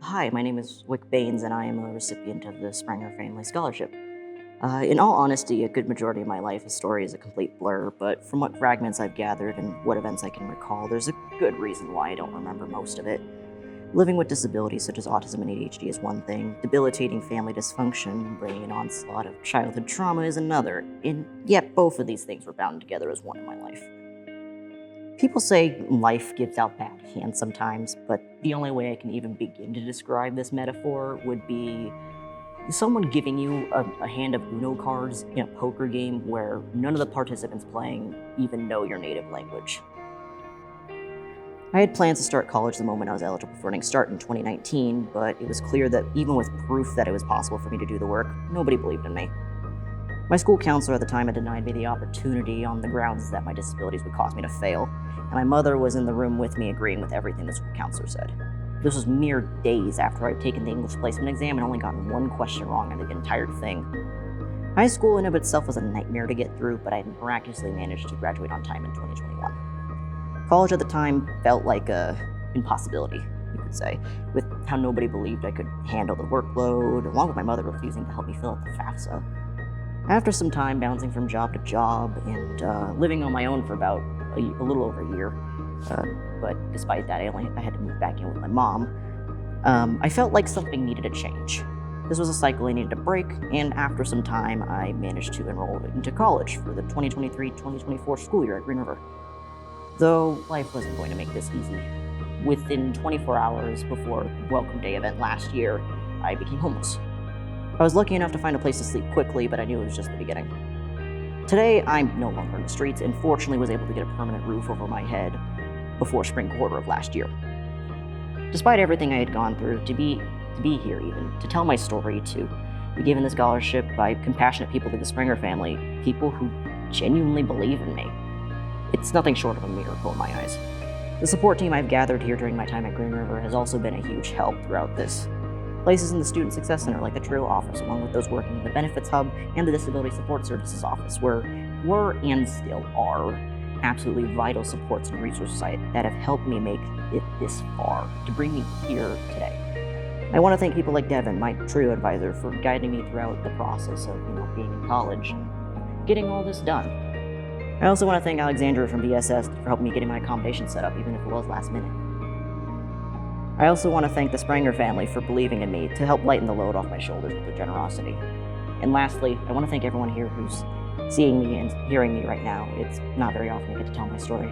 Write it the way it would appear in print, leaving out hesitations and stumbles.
Hi, my name is Wicke Bains, and I am a recipient of the Sprenger Family Scholarship. In all honesty, a good majority of my life, his story is a complete blur, but from what fragments I've gathered and what events I can recall, there's a good reason why I don't remember most of it. Living with disabilities such as autism and ADHD is one thing, debilitating family dysfunction, bringing an onslaught of childhood trauma is another, and yet both of these things were bound together as one in my life. People say life gives out bad hands sometimes, but the only way I can even begin to describe this metaphor would be someone giving you a hand of Uno cards in a poker game where none of the participants playing even know your native language. I had plans to start college the moment I was eligible for running start in 2019, but it was clear that even with proof that it was possible for me to do the work, nobody believed in me. My school counselor at the time had denied me the opportunity on the grounds that my disabilities would cause me to fail, and my mother was in the room with me agreeing with everything the school counselor said. This was mere days after I'd taken the English placement exam and only gotten one question wrong out of the entire thing. High school in and of itself was a nightmare to get through, but I had miraculously managed to graduate on time in 2021. College at the time felt like an impossibility, you could say, with how nobody believed I could handle the workload, along with my mother refusing to help me fill out the FAFSA. After some time bouncing from job to job and living on my own for about a little over a year, but despite that, I had to move back in with my mom, I felt like something needed a change. This was a cycle I needed to break, and after some time, I managed to enroll into college for the 2023-2024 school year at Green River. Though life wasn't going to make this easy. Within 24 hours before the Welcome Day event last year, I became homeless. I was lucky enough to find a place to sleep quickly, but I knew it was just the beginning. Today, I'm no longer in the streets and fortunately was able to get a permanent roof over my head before spring quarter of last year. Despite everything I had gone through, to be here even, to tell my story, to be given the scholarship by compassionate people like the Sprenger family, people who genuinely believe in me, it's nothing short of a miracle in my eyes. The support team I've gathered here during my time at Green River has also been a huge help throughout this. Places in the Student Success Center, like the TRIO office, along with those working in the Benefits Hub and the Disability Support Services office, were and still are absolutely vital supports and resources that have helped me make it this far, to bring me here today. I want to thank people like Devin, my TRIO advisor, for guiding me throughout the process of being in college and getting all this done. I also want to thank Alexandra from BSS for helping me getting my accommodation set up, even if it was last minute. I also want to thank the Sprenger family for believing in me to help lighten the load off my shoulders with their generosity. And lastly, I want to thank everyone here who's seeing me and hearing me right now. It's not very often I get to tell my story.